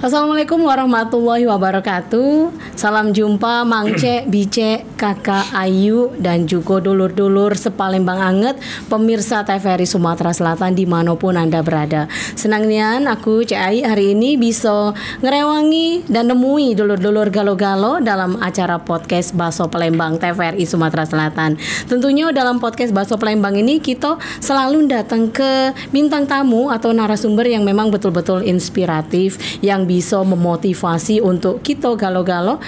Assalamualaikum warahmatullahi wabarakatuh. Salam jumpa Mangce, Bice, Kakak Ayu dan juga dulur-dulur sepalembang anget pemirsa TVRI Sumatera Selatan dimanapun Anda berada. Senangnya aku Cek Ai hari ini bisa ngerewangi dan nemui dulur-dulur galo-galo dalam acara podcast Baso Palembang TVRI Sumatera Selatan. Tentunya dalam podcast Baso Palembang ini kita selalu datang ke bintang tamu atau narasumber yang memang betul-betul inspiratif, yang bisa memotivasi untuk kita galo-galo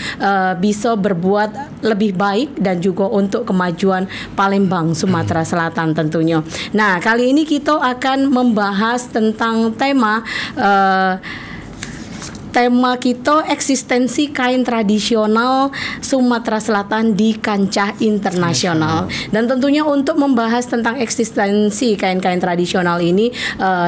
bisa berbuat lebih baik dan juga untuk kemajuan Palembang Sumatera Selatan tentunya. Nah, kali ini kita akan membahas tentang tema kita eksistensi kain tradisional Sumatera Selatan di kancah internasional. Dan tentunya untuk membahas tentang eksistensi kain-kain tradisional ini,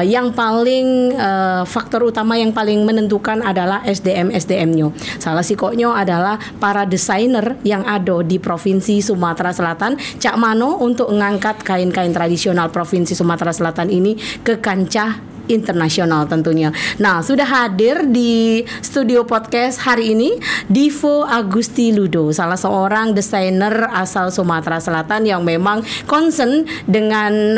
yang paling faktor utama yang paling menentukan adalah SDM-nya. Salah sikoknya adalah para desainer yang ada di Provinsi Sumatera Selatan. Cak mano untuk mengangkat kain-kain tradisional Provinsi Sumatera Selatan ini ke kancah internasional tentunya. Nah, sudah hadir di studio podcast hari ini Divo Agusti Ludo, salah seorang desainer asal Sumatera Selatan yang memang concern dengan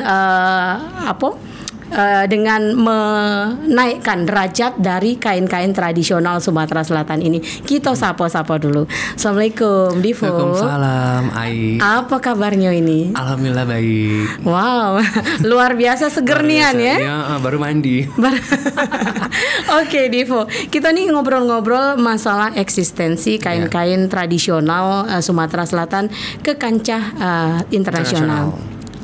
dengan menaikkan derajat dari kain-kain tradisional Sumatera Selatan ini. Kita sapa-sapa dulu. Assalamualaikum Divo. Waalaikumsalam Ai. Apa kabarnya ini? Alhamdulillah baik. Wow, luar biasa seger nian ya. Ya, baru mandi. Oke Divo, kita nih ngobrol-ngobrol masalah eksistensi kain-kain tradisional Sumatera Selatan ke kancah internasional.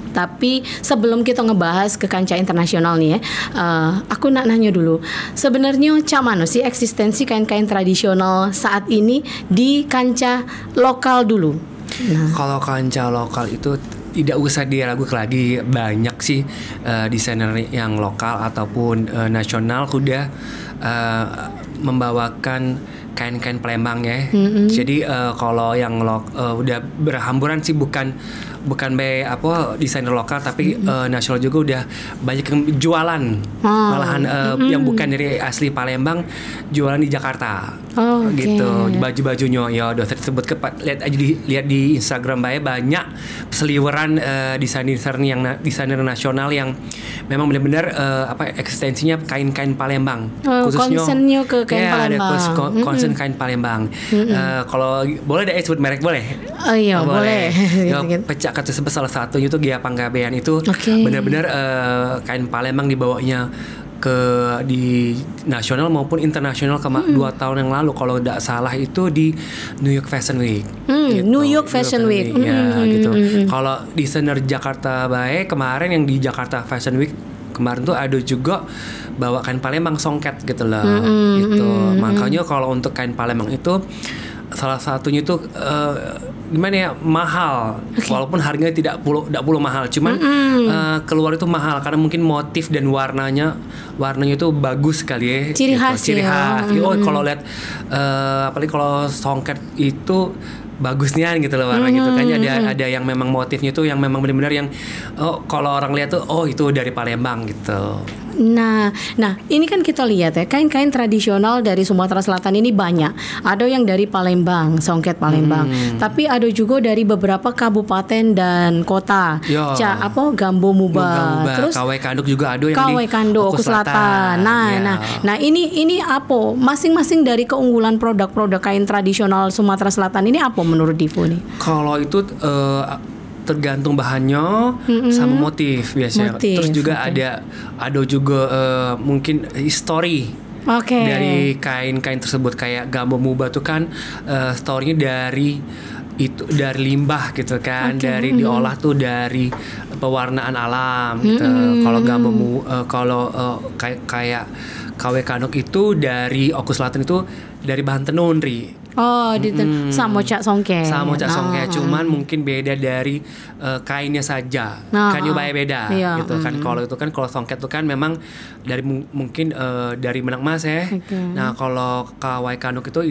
Tapi sebelum kita ngebahas ke kancah internasional nih ya, aku nak nanya dulu, sebenarnya cak mana sih eksistensi kain-kain tradisional saat ini di kancah lokal dulu? Nah. Kalau kancah lokal itu tidak usah diragukan lagi, banyak sih desainer yang lokal ataupun nasional udah membawakan kain-kain Palembang ya. Jadi kalau yang udah berhamburan sih bukan desainer lokal tapi nasional juga udah banyak yang jualan. Malahan yang bukan dari asli Palembang jualan di Jakarta. Gitu. Baju-bajunya ya udah tersebut lihat di Instagram banyak seliweran desainer nasional yang memang benar-benar eksistensinya kain-kain Palembang. Khususnya concernnya ke kain Palembang. Ada concern kain Palembang. Kalau boleh ada sebut merek boleh? Oh iya, boleh. Ya, pecah kata sebut salah satunya itu Gia Panggabean itu benar-benar kain Palembang dibawanya di nasional maupun internasional 2 tahun yang lalu kalau tidak salah itu di New York Fashion Week. Gitu. New York Fashion Week. Ya, gitu. Kalau desainer Jakarta baik kemarin yang di Jakarta Fashion Week kemarin tuh ada juga bawa kain Palembang songket gitu loh. Gitu. Makanya kalau untuk kain Palembang itu salah satunya itu gimana ya, mahal. Walaupun harganya tidak puluh mahal, cuman keluar itu mahal karena mungkin motif dan warnanya itu bagus sekali ya. Ciri khas. Kalau lihat apalagi kalau songket itu bagusnya gitu loh warna gitu kan, ada yang memang motifnya itu yang memang benar-benar yang kalau orang lihat tuh itu dari Palembang gitu. Nah, ini kan kita lihat ya, kain-kain tradisional dari Sumatera Selatan ini banyak. Ada yang dari Palembang, songket Palembang. Tapi ada juga dari beberapa kabupaten dan kota. Gambo Muba. Terus Kawai Kanduk juga ada yang Kawai Kanduk, Oku Selatan. Nah, ini apa? Masing-masing dari keunggulan produk-produk kain tradisional Sumatera Selatan ini apa menurut Divo nih? Kalau itu tergantung bahannya sama motif biasanya. Terus juga ada juga mungkin history dari kain-kain tersebut. Kayak Gambo Muba tuh kan storynya dari limbah gitu kan, dari diolah tuh dari pewarnaan alam gitu. Kalau Gambo kayak KW Kanuk itu dari Oku Selatan itu dari bahan tenun sama cak songke. Cuman mungkin beda dari kainnya saja. Kainnya beda gitu kan. Kalau itu kan kalau songket itu kan memang dari mungkin dari benang emas ya. Nah, kalau kawai kanuk itu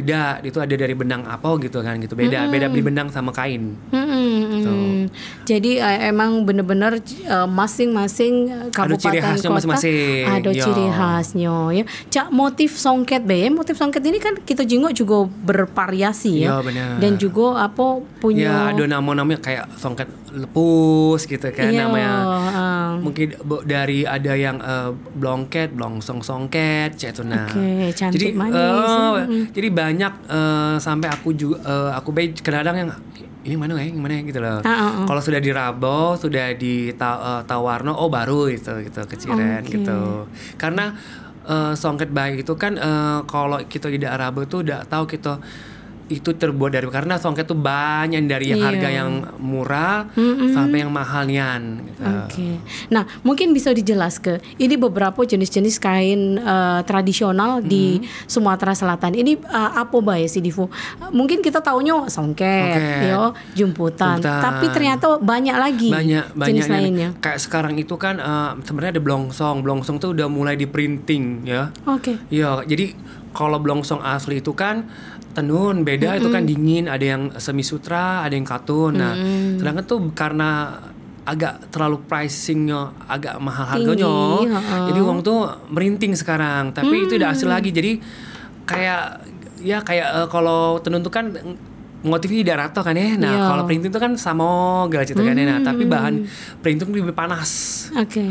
ada dari benang apa gitu kan gitu. Beda beli benang sama kain. Gitu. Jadi emang bener-bener masing-masing Ada ciri kabupaten khasnya kota masing-masing. ada Yo. ciri khasnya ya. Cak motif songket be, motif songket ini kan kita jenguk juga bervariasi ya. Iya, benar. Dan juga apa Ya punya ada nama-namanya kayak songket lepus gitu kan Iya, namanya. Mungkin dari ada yang blongket, blongsong songket, cek itu nah. Oke, cantik Jadi manis. jadi banyak sampai aku juga aku kadang-kadang yang ini mana ya gitu loh. Kalau sudah di Rabo, sudah di Tawarno, oh baru gitu keciren Oke. gitu. Karena songket baik itu kan kalau kita di daerah Rabo tuh udah tahu kita itu terbuat dari karena songket tuh banyak dari yang Iya. harga yang murah sampai yang mahal nian gitu. Oke. Nah, mungkin bisa dijelaskan. Ini beberapa jenis-jenis kain tradisional di Sumatera Selatan. Ini apa bae sih Divo? Mungkin kita taunya songket, yo, jumputan. Tapi ternyata banyak lagi Banyak jenis yang lainnya. kayak sekarang itu kan sebenarnya ada blongsong. Blongsong tuh udah mulai di printing ya. Oke. Iya, jadi kalau blongsong asli itu kan tenun beda itu kan dingin, ada yang semi sutra, ada yang katun. Nah, sedangkan tuh karena agak terlalu pricingnya agak mahal harganya, jadi uang tuh merinting sekarang. Tapi itu udah asli lagi, jadi kayak kalau tenun tuh kan motifnya tidak rata kan ya. Nah, Iya. kalau printing itu kan sama gitu kan ya. Nah, tapi bahan printing lebih panas. Oke.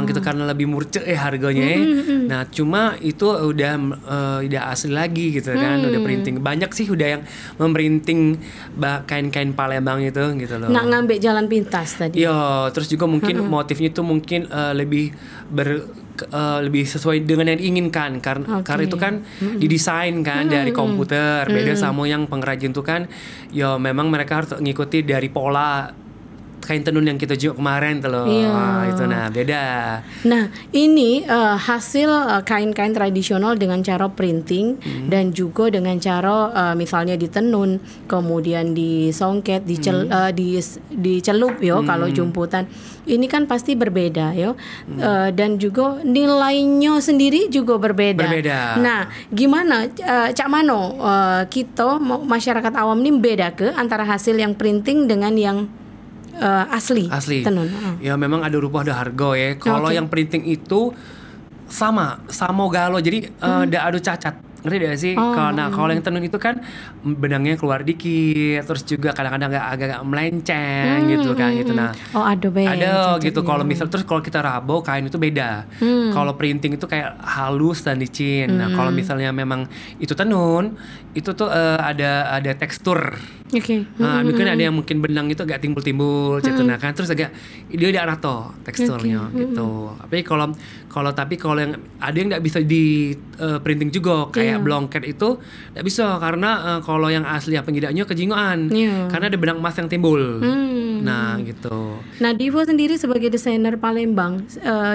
Gitu karena lebih murce harganya. Nah, cuma itu udah asli lagi gitu kan, udah printing. Banyak sih udah yang memprinting kain-kain Palembang itu gitu loh. Nak ngambil jalan pintas tadi. Iya, terus juga mungkin motifnya itu mungkin lebih lebih sesuai dengan yang diinginkan karena itu kan didesain kan dari komputer. Beda sama yang pengrajin itu kan ya memang mereka harus ngikuti dari pola kain tenun yang kita jual kemarin tuh loh. Iya. Itu beda. Nah, ini hasil kain-kain tradisional dengan cara printing dan juga dengan cara misalnya ditenun, kemudian disongket, dicelup yo kalau jumputan. Ini kan pasti berbeda yo. Dan juga nilainya sendiri juga berbeda. Nah, gimana Cak Mano kita masyarakat awam ini beda ke antara hasil yang printing dengan yang asli tenun. Ya memang ada rupa ada harga ya. Kalau yang printing itu sama galo. Jadi ndak ada cacat. Ngerti gak sih? Kalau yang tenun itu kan benangnya keluar dikit, terus juga kadang-kadang agak melenceng gitu kan gitu. Nah, ada gitu. Kalau misal terus kalau kita rabo kain itu beda. Kalau printing itu kayak halus dan licin. Nah, kalau misalnya memang itu tenun, itu tuh ada tekstur. Mungkin ada yang mungkin benang itu agak timbul-timbul gitu. Nah kan terus agak dia ada rata teksturnya gitu. Tapi kalau yang ada yang nggak bisa di printing juga kayak blongket itu nggak bisa karena kalau yang asli penjidaknya kejingoan karena ada benang emas yang timbul. Nah gitu. Nah, Divo sendiri sebagai desainer Palembang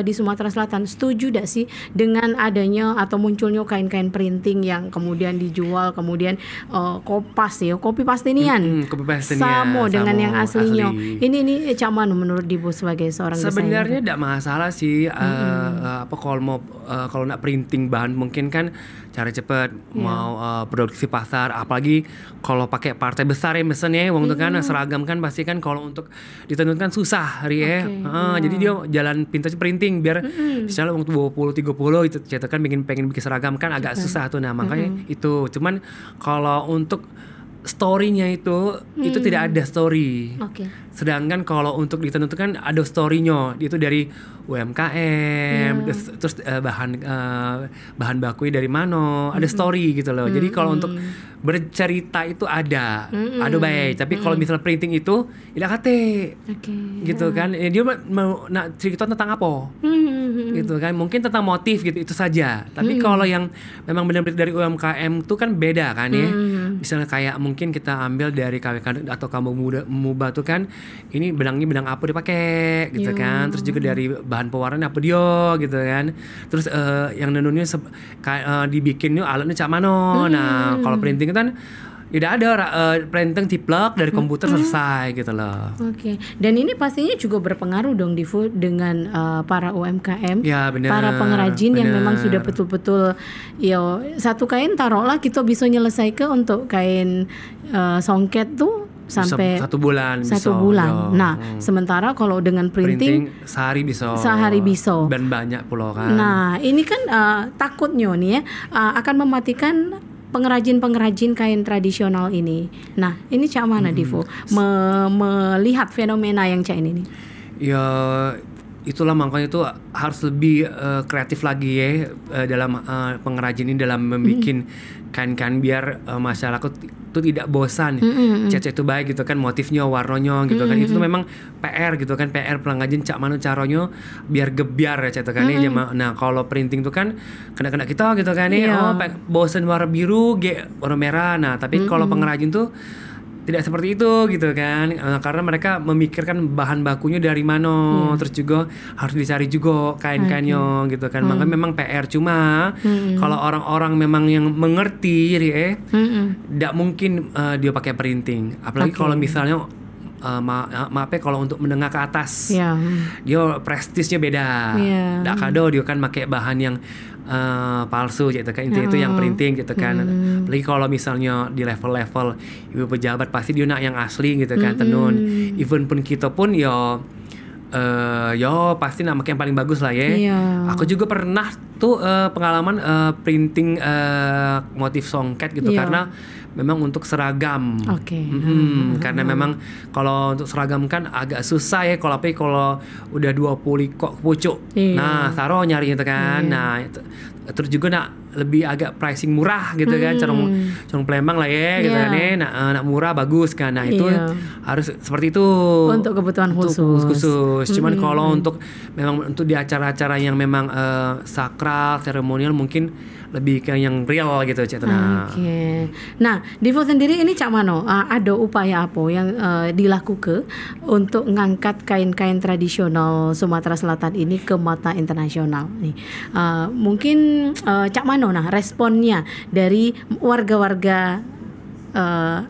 di Sumatera Selatan setuju gak sih dengan adanya atau munculnya kain-kain printing yang kemudian dijual kemudian kopi pastinian sama dengan yang aslinya. Ini Cak Mano menurut Divo sebagai seorang desainer. Sebenarnya tidak masalah sih kalau nak printing bahan mungkin kan cara cepat mau produksi pasar, apalagi kalau pakai partai besar ya mesennya wong itu kan seragam kan pasti kan kalau untuk ditenun kan susah jadi dia jalan pintas printing biar misalnya untuk 20-30 itu cetak kan pengen bikin seragam kan agak susah tuh. Nah makanya itu cuman kalau untuk story-nya itu tidak ada story. Sedangkan kalau untuk ditenun itu kan ada story-nya. Itu dari UMKM, terus bahan bakunya dari mana, ada story gitu loh. Jadi kalau untuk bercerita itu ada baik. Tapi kalau misalnya printing itu tidak kate, gitu kan. Dia mau nak cerita tentang apa, gitu kan. Mungkin tentang motif gitu itu saja. Tapi kalau yang memang benar-benar dari UMKM itu kan beda kan ya. Misalnya kayak mungkin kita ambil dari KWK atau Kampung Muba tuh kan, ini benangnya benang apa dipakai gitu kan. Terus juga dari bahan pewarna apa dia gitu kan. Terus yang nenunnya dibikinnya alatnya Cak Mano. Nah kalau printing kan tidak ada printing tiplek dari komputer selesai gitu loh. Dan ini pastinya juga berpengaruh dong Divo dengan para UMKM, para pengrajin yang memang sudah betul-betul satu kain taruhlah kita bisa nyelesaikan untuk kain songket tuh sampai 1 bulan. Satu bulan. Yo. Nah, sementara kalau dengan printing sehari bisa. Dan banyak pulau kan. Nah, ini kan takutnya nih ya akan mematikan pengrajin-pengrajin kain tradisional ini. Nah, ini cak mana Divo melihat fenomena yang cak ini nih? Ya itulah makanya itu harus lebih kreatif lagi ya dalam pengrajin ini dalam membuat kain-kain biar masyarakat itu tidak bosan. Cat itu baik gitu kan, motifnya, warnanya gitu kan. Itu tuh memang PR gitu kan, PR pengrajin cak mana caranya biar gebiar ya cat kan. Nah, kalau printing tuh kan kena kita gitu kan nih. Bosan warna biru, warna merah. Nah, tapi kalau pengrajin tuh tidak seperti itu gitu kan, karena mereka memikirkan bahan bakunya dari mana, terus juga harus dicari juga kain-kainnya gitu kan. Makanya memang PR, cuma kalau orang-orang memang yang mengerti tidak mungkin dia pakai printing, apalagi kalau misalnya maaf ya kalau untuk menengah ke atas dia prestisnya beda. Nggak kado dia kan pakai bahan yang palsu gitu kan, itu yang printing gitu kan. Apalagi kalau misalnya di level-level ibu pejabat pasti dia nak yang asli gitu kan, tenun. Even pun kita pun yo pasti nak pakai yang paling bagus lah ya. Aku juga pernah tuh pengalaman printing motif songket gitu karena memang untuk seragam. Karena memang kalau untuk seragam kan agak susah ya, kalau udah 20 kok pucuk. Nah, taruh nyari itu kan. Nah, terus juga nak lebih agak pricing murah gitu kan, corong Palembang lah ya gitu kan ya. Nak murah bagus kan. Nah, itu harus seperti itu. Untuk kebutuhan khusus. Cuman kalau untuk memang untuk di acara-acara yang memang sakral, seremonial mungkin lebih ke yang real gitu Cak. Nah, Divo sendiri ini Cak Mano, ada upaya apa yang dilakukan untuk ngangkat kain-kain tradisional Sumatera Selatan ini ke mata internasional nih? Mungkin Cak Mano, nah responnya dari warga-warga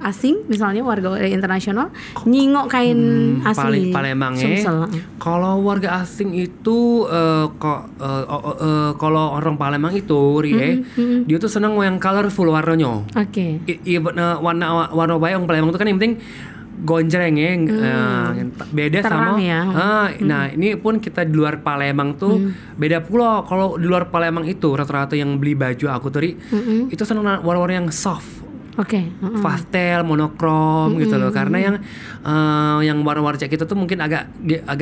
asing, misalnya warga internasional nyingok kain asli Palembang Sumsel. Kalau warga asing itu kalau orang Palembang itu dia tuh seneng yang colorful warnanya. Warna bayang Palembang itu kan yang penting gonjreng ya, beda terang sama ya. Nah ini pun kita di luar Palembang tuh beda pula. Kalau di luar Palembang itu rata-rata yang beli baju aku tadi itu seneng warna-warna yang soft, pastel, monokrom gitu loh. Karena yang warna-warna cek kita tuh mungkin agak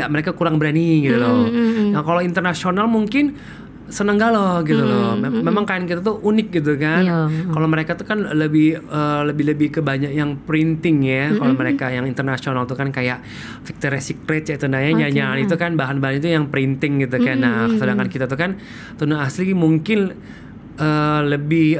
mereka kurang berani gitu loh. Nah kalau internasional mungkin seneng galau gitu loh. Memang kain kita tuh unik gitu kan. Kalau mereka tuh kan lebih ke banyak yang printing ya. Kalau mereka yang internasional tuh kan kayak Victoria's Secret ya, nyanyian itu kan bahan-bahan itu yang printing gitu kan. Nah sedangkan kita tuh kan tenun asli mungkin lebih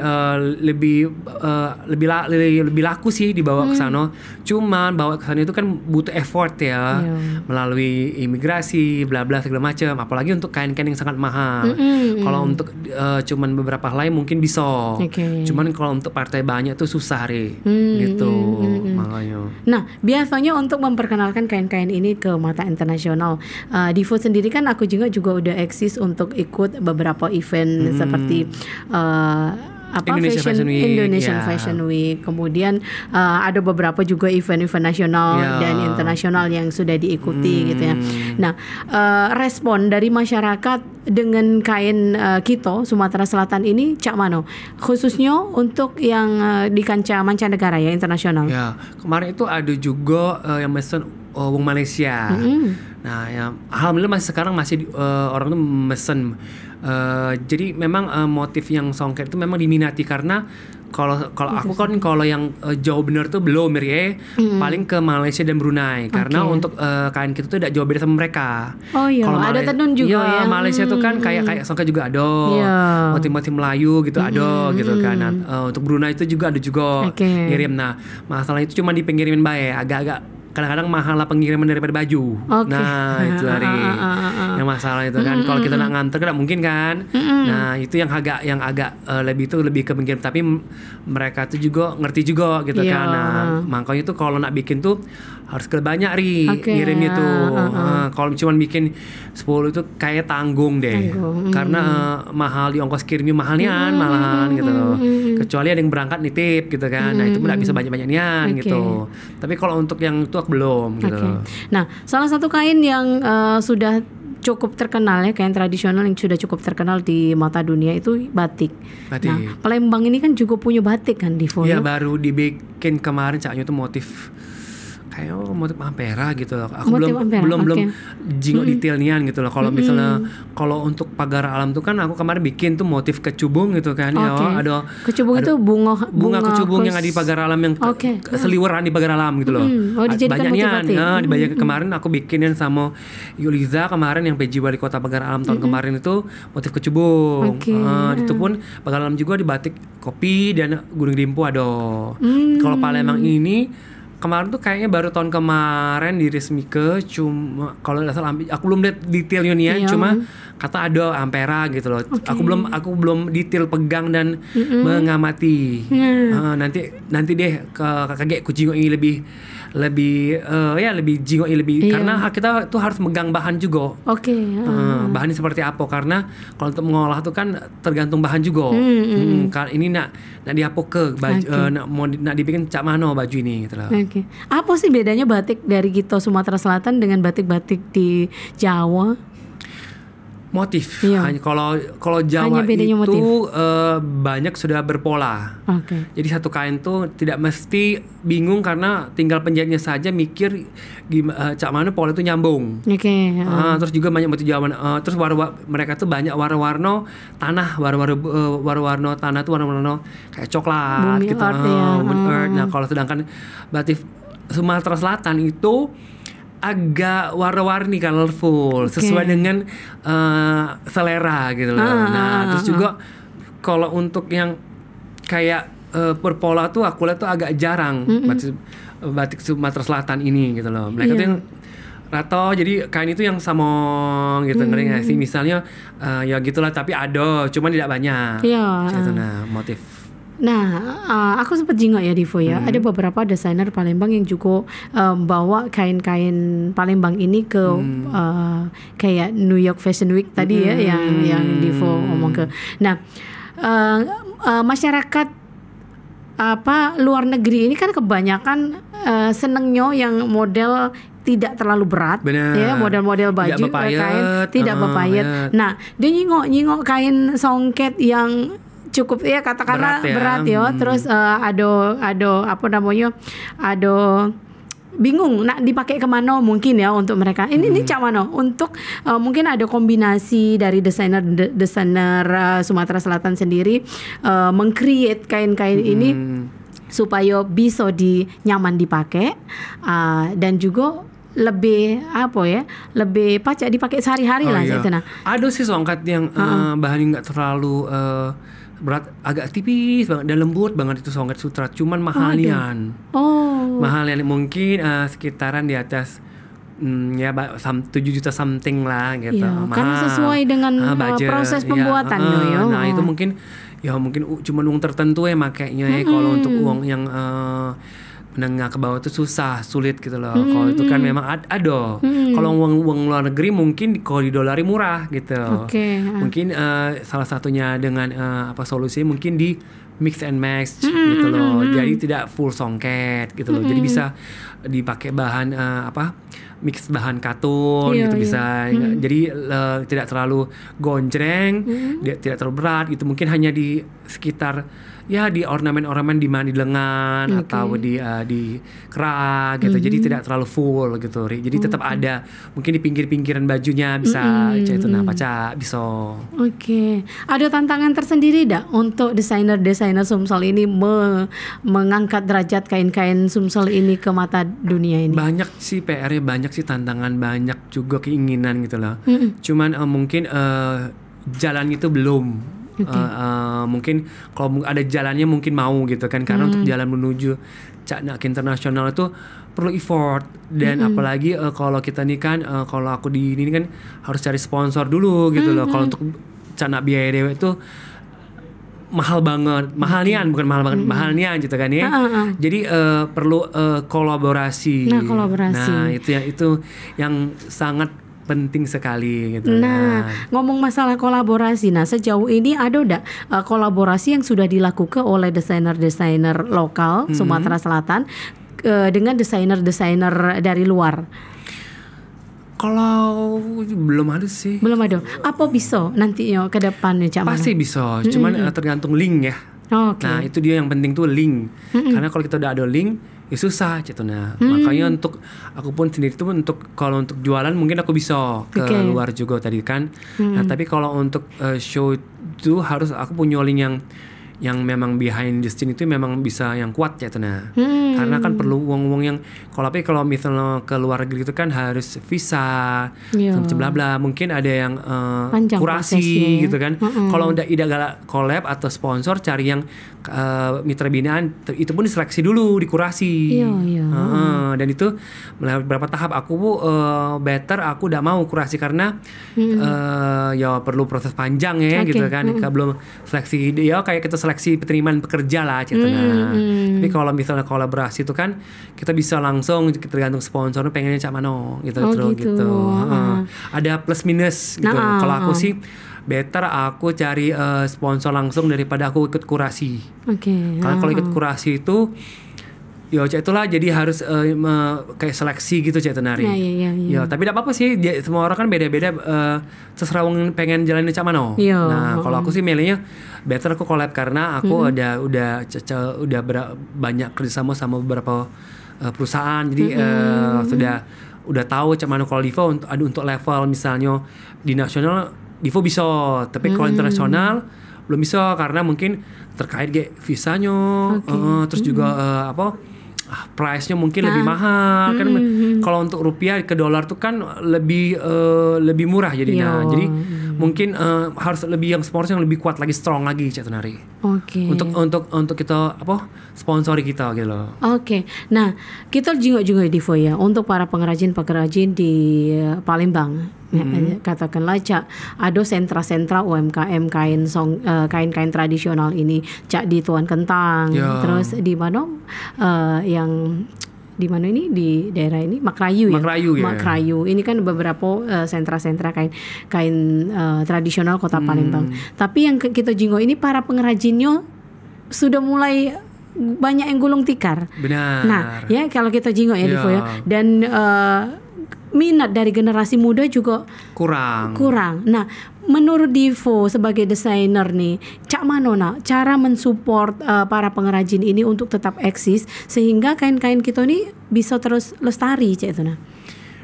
laku sih dibawa ke sana. Cuman bawa ke sana itu kan butuh effort ya, melalui imigrasi, bla bla segala macam. Apalagi untuk kain-kain yang sangat mahal. Kalau untuk cuman beberapa helai mungkin bisa. Cuman kalau untuk partai banyak tuh susah gitu. Makanya. Nah, biasanya untuk memperkenalkan kain-kain ini ke mata internasional, Divo sendiri kan aku juga udah eksis untuk ikut beberapa event seperti Indonesian Fashion Week. Kemudian ada beberapa juga event-event nasional dan internasional yang sudah diikuti gitu ya. Nah, respon dari masyarakat dengan kain kita Sumatera Selatan ini Cak Mano, khususnya untuk yang di kancah mancanegara ya, internasional. Ya, kemarin itu ada juga yang mesen wong Malaysia. Nah, ya alhamdulillah sekarang masih orang tuh mesen. Jadi memang motif yang songket itu memang diminati karena kalau aku kan kalau yang jauh bener tuh belum paling ke Malaysia dan Brunei karena untuk kain kita tuh tidak jauh beda sama mereka. Kalau ada tenun juga ya. Malaysia tuh kan kayak songket juga ada, motif-motif Melayu gitu ada gitu kan. Nah, untuk Brunei itu juga ada juga ngirim. Nah masalah itu cuma di pengiriman baik agak-agak kadang-kadang mahal lah pengiriman daripada baju. Oke. Nah itu hari yang masalah itu kan. Kalau kita nak nganter kan mungkin kan. Nah itu yang agak lebih ke pengirim. Tapi mereka tuh juga ngerti juga gitu Iya. kan. Nah makanya tuh kalau nak bikin tuh harus banyak ngirimnya tuh. Kalau cuma bikin 10 itu kayak tanggung deh. Karena mahal, di ongkos kirimnya malahan gitu loh. Kecuali ada yang berangkat nitip gitu kan. Nah itu nggak bisa banyak-banyak gitu. Tapi kalau untuk yang itu belum gitu. Nah, salah satu kain yang sudah cukup terkenal ya, kain tradisional yang sudah cukup terkenal di mata dunia itu batik. Nah, Palembang ini kan juga punya batik kan, Divo? Iya, baru dibikin kemarin Caknya itu motif kayak motif ampera gitu loh. Aku belum jingok detailnya gitu loh. Kalau misalnya kalau untuk pagar alam tuh kan aku kemarin bikin tuh motif kecubung gitu kan. Ya, ada kecubung itu bunga kecubung yang ada di pagar alam yang seliweran di pagar alam gitu loh. Banyaknya. Nah, di banyak kemarin aku bikinin sama Yuliza kemarin yang PJ Wali Kota Pagar Alam tahun kemarin itu motif kecubung. Itu pun pagar alam juga di batik kopi dan Gunung Dimpu ada. Kalau Palembang ini kemarin tuh kayaknya baru tahun kemarin diresmi ke cuma kalau nggak salah aku belum lihat detailnya cuma kata ada ampera gitu loh. Aku belum detail pegang dan mengamati. Nanti deh kakek kucing ini lebih jingoi lebih karena kita tuh harus megang bahan juga. Bahannya seperti apa karena kalau untuk mengolah tuh kan tergantung bahan juga. Ini nak diapok ke baju nak dibikin cak mano baju ini gitu loh. Apa sih bedanya batik dari Gito Sumatera Selatan dengan batik-batik di Jawa? Motif. Kalau Jawa itu banyak sudah berpola. Jadi satu kain tuh tidak mesti bingung karena tinggal penjahitnya saja mikir cak mana pola itu nyambung. Terus juga banyak motif Jawa. Terus mereka tuh banyak warna-warna tanah, warna-warna tanah tuh warna-warna kayak coklat bumi gitu. Earth. Nah kalau sedangkan batik Sumatera Selatan itu agak warna-warni, colorful, sesuai dengan selera gitu loh. Terus juga kalau untuk yang kayak berpola tuh aku lihat tuh agak jarang batik Sumatera Selatan ini gitu loh. Mereka tuh yang rata, jadi kain itu yang samong gitu, ngerti nggak sih? Misalnya ya gitulah, tapi ada, cuman tidak banyak. Gitu, nah motif. Nah, aku sempat jingok ya Divo ya. Ada beberapa desainer Palembang yang juga bawa kain-kain Palembang ini ke kayak New York Fashion Week tadi ya, yang Divo ngomong ke. Nah, masyarakat luar negeri ini kan kebanyakan senengnya yang model tidak terlalu berat. Ya, model-model baju kain tidak bepayet. Nah, dia nyingok kain songket yang cukup ya katakanlah berat ya. Terus ada apa namanya, ada bingung nak dipakai kemana mungkin ya untuk mereka. Ini cak mana untuk mungkin ada kombinasi dari desainer Sumatera Selatan sendiri meng-create kain-kain ini supaya bisa nyaman dipakai dan juga lebih lebih pacak dipakai sehari-hari lah. Nah, ada sih songkat yang bahannya nggak terlalu berat, agak tipis banget dan lembut banget itu songket sutra, cuman mahalian. Mahalian mungkin sekitaran di atas 7 juta something lah gitu. Karena sesuai dengan proses pembuatannya. Nah itu mungkin cuma uang tertentu ya makainya ya. Kalau untuk uang yang menengah ke bawah itu sulit gitu loh. Kalau itu kan memang ada. Kalau uang luar negeri mungkin kalau di dolari murah gitu. Mungkin salah satunya dengan solusi mungkin di mix and match gitu loh. Jadi tidak full songket gitu loh. Jadi bisa dipakai bahan mix bahan katun gitu bisa. Jadi tidak terlalu gonjreng, tidak terlalu berat gitu. Mungkin hanya di sekitar di ornamen-ornamen di lengan atau di kera gitu. Jadi tidak terlalu full gitu. Jadi tetap ada mungkin di pinggir-pinggiran bajunya bisa itu pacak bisa. Ada tantangan tersendiri dak untuk desainer Sumsel ini mengangkat derajat kain-kain Sumsel ini ke mata dunia ini? Banyak sih PR-nya, banyak sih tantangan, banyak juga keinginan gitu loh. Cuman mungkin jalan itu belum Mungkin kalau ada jalannya mungkin mau gitu kan, karena untuk jalan menuju Caknak internasional itu perlu effort, dan apalagi kalau kita nih kan kalau aku di ini kan harus cari sponsor dulu gitu loh. Kalau untuk Caknak biaya dewe itu mahal banget, mahal nian, bukan mahal banget, mahal nian gitu kan ya. Jadi perlu kolaborasi. Nah, itu yang sangat penting sekali gitu. Nah, ngomong masalah kolaborasi, nah sejauh ini ada udah kolaborasi yang sudah dilakukan oleh desainer-desainer lokal Sumatera Selatan dengan desainer-desainer dari luar? Kalau belum ada sih. Belum ada. Apa bisa nanti ke depannya Cak Mano? Pasti bisa, cuman tergantung link ya. Okay. Nah, itu dia yang penting tuh link. Karena kalau kita udah ada link, ya susah gitu. Nah, makanya untuk aku pun sendiri tuh kalau untuk jualan mungkin aku bisa ke luar juga tadi kan. Nah, tapi kalau untuk show itu harus aku punya link yang memang behind the scene itu memang bisa yang kuat ya tuh. Nah, karena kan perlu uang-uang yang kalau misalnya ke luar negeri itu kan harus visa, macam bla bla. Mungkin ada yang kurasi gitu kan. Kalau udah galak collab atau sponsor, cari yang mitra binaan itu pun diseleksi dulu, dikurasi. Dan itu melalui beberapa tahap. Aku better aku udah mau kurasi karena ya perlu proses panjang ya gitu kan. Belum seleksi ya kayak kita seleksi penerimaan pekerja lah gitu. Tapi kalau misalnya kolaborasi itu kan kita bisa langsung tergantung sponsor pengennya Cak Mano gitu. Ada plus minus gitu. Kalau aku sih better aku cari sponsor langsung daripada aku ikut kurasi. Karena kalau ikut kurasi itu ya itulah, jadi harus kayak seleksi gitu Cak Tenari. Ya, tapi tidak apa-apa sih, semua orang kan beda-beda, terserah orang pengen jalanin Cak Mano. Nah, kalau aku sih milihnya better aku collab karena aku udah banyak kerjasama sama beberapa perusahaan, jadi udah tahu Cak Mano kalau Divo untuk level misalnya di nasional Divo bisa, tapi kalau internasional belum bisa karena mungkin terkait visanya, terus juga price-nya mungkin lebih mahal kan. Kalau untuk rupiah ke dolar tuh kan lebih murah jadinya. Jadi mungkin harus lebih yang sponsor yang lebih kuat lagi, strong lagi Cak Tenari. Untuk kita sponsori kita gitu loh. Nah, kita juga Divo ya untuk para pengrajin di Palembang. Katakanlah Cak, ada sentra-sentra UMKM kain-kain tradisional ini, Cak di Tuan Kentang, terus di mana yang di mana ini di daerah ini Makrayu ya. Makrayu. Ini kan beberapa sentra-sentra kain tradisional Kota Palembang. Tapi yang kita jinggo ini para pengrajinnya sudah mulai banyak yang gulung tikar. Benar. Nah, ya kalau kita jinggo ya Divo ya. Dan minat dari generasi muda juga kurang. Nah, menurut Divo sebagai desainer nih, Cak Mano cara mensupport para pengrajin ini untuk tetap eksis sehingga kain-kain kita ini bisa terus lestari Cak itu nah.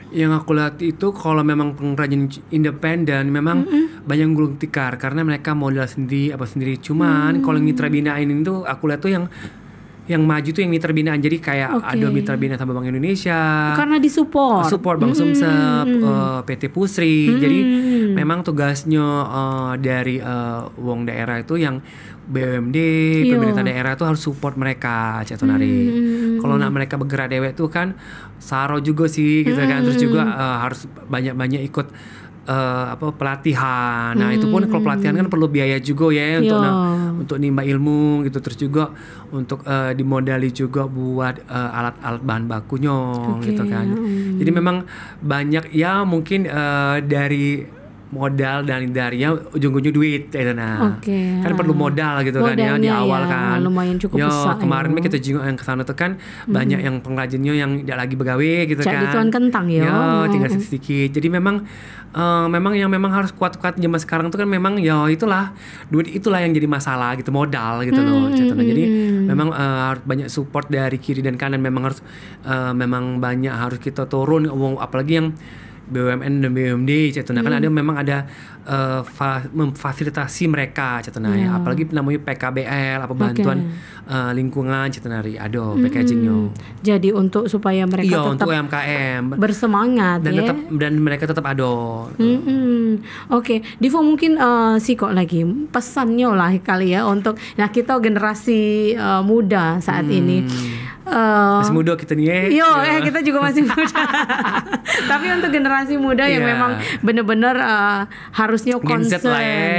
Yang aku lihat itu kalau memang pengrajin independen memang banyak yang gulung tikar karena mereka modal sendiri cuman kalau mitra binaan itu aku lihat tuh yang maju tuh yang mitra binaan, jadi kayak ada mitra binaan sama Bank Indonesia karena support Bank Sumsep, PT Pusri. Jadi memang tugasnya dari wong daerah itu yang BUMD, pemerintah daerah itu harus support mereka Cak Tenari. Kalau mereka bergerak dewek tuh kan saro juga sih gitu kan, terus juga harus banyak ikut pelatihan. Nah, itu pun kalau pelatihan kan perlu biaya juga ya untuk nimba ilmu gitu, terus juga untuk dimodali juga buat alat-alat bahan bakunya gitu kan. Jadi memang banyak ya mungkin dari modal dan darinya ujung-ujung duit ya kan perlu modal gitu kan ya di awal kan lumayan cukup besar. Kemarin kita juga yang kesana tuh kan banyak yang pengrajinnya yang tidak lagi begawe gitu kan. Di Tuan Kentang tinggal sedikit. Jadi memang harus kuat-kuat zaman sekarang tuh kan memang itulah duit itulah yang jadi masalah gitu, modal gitu loh. Jadi memang harus banyak support dari kiri dan kanan, memang harus memang banyak harus kita turun apalagi yang BUMN dan BUMD cetuna kan ada memang ada memfasilitasi mereka cetuna ya. Apalagi namanya PKBL apa bantuan lingkungan cetuna packagingnya. Jadi untuk supaya mereka tetap untuk UMKM bersemangat dan mereka tetap ada. Oke, Divo mungkin kok lagi pesannya lah kali ya untuk kita generasi muda saat ini. Masih muda kita nih ya. Kita juga masih muda. Tapi untuk generasi muda yang memang benar-benar harusnya concern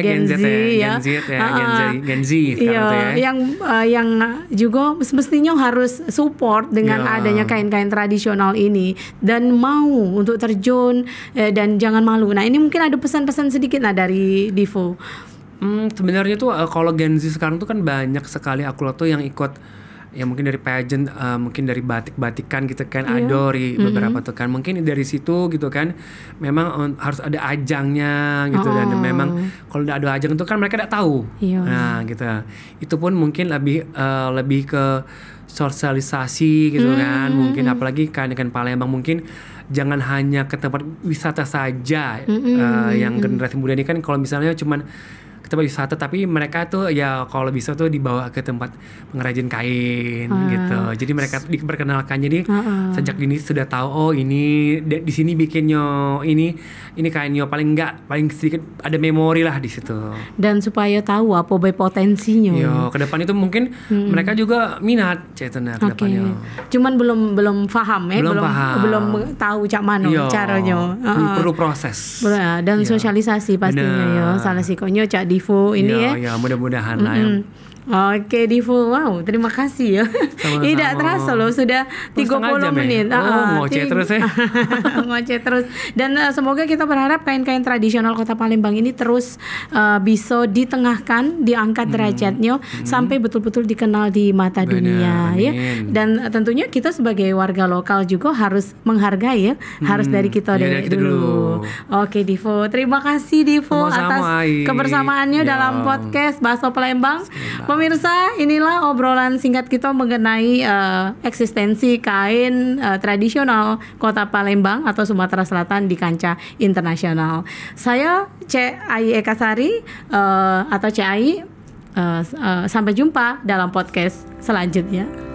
Gen Z ya. Gen Z sekarang yang juga semestinya harus support dengan adanya kain-kain tradisional ini dan mau untuk terjun dan jangan malu. Nah, ini mungkin ada pesan-pesan sedikit dari Divo. Sebenarnya tuh kalau Gen Z sekarang tuh kan banyak sekali aku lihat tuh yang ikut ya mungkin dari pageant, mungkin dari batik-batikan gitu kan, adori beberapa tuh kan, mungkin dari situ gitu kan, memang harus ada ajangnya gitu dan memang kalau udah ada ajang itu kan mereka tidak tahu, nah gitu, itu pun mungkin lebih ke sosialisasi gitu kan, mungkin apalagi kan Palembang mungkin jangan hanya ke tempat wisata saja, yang generasi muda ini kan kalau misalnya cuman tempat wisata, tapi mereka tuh ya kalau bisa tuh dibawa ke tempat pengrajin kain gitu. Jadi mereka diperkenalkan, jadi sejak dini sudah tahu ini di sini bikinnya ini kainnya paling sedikit ada memori lah di situ. Dan supaya tahu apa potensinya. Ke depan itu mungkin mereka juga minat ke depannya. Cuman belum paham ya, belum tahu cak mana caranya. Perlu proses. Dan sosialisasi pastinya salah sikonya cak Divo ini ya mudah-mudahan lah ya. Oke Divo, wow terima kasih ya. Tidak terasa loh sudah 30 menit. Ngoceh terus ya. Ngoceh terus. Dan semoga kita berharap kain-kain tradisional Kota Palembang ini terus bisa ditengahkan, diangkat derajatnya sampai betul-betul dikenal di mata dunia ya. Dan tentunya kita sebagai warga lokal juga harus menghargai ya, harus dari kita dulu. Oke Divo, terima kasih Divo atas kebersamaannya dalam podcast Baso Palembang. Pemirsa, inilah obrolan singkat kita mengenai eksistensi kain tradisional Kota Palembang atau Sumatera Selatan di kancah internasional. Saya Ai Ekasari atau Ai. Sampai jumpa dalam podcast selanjutnya.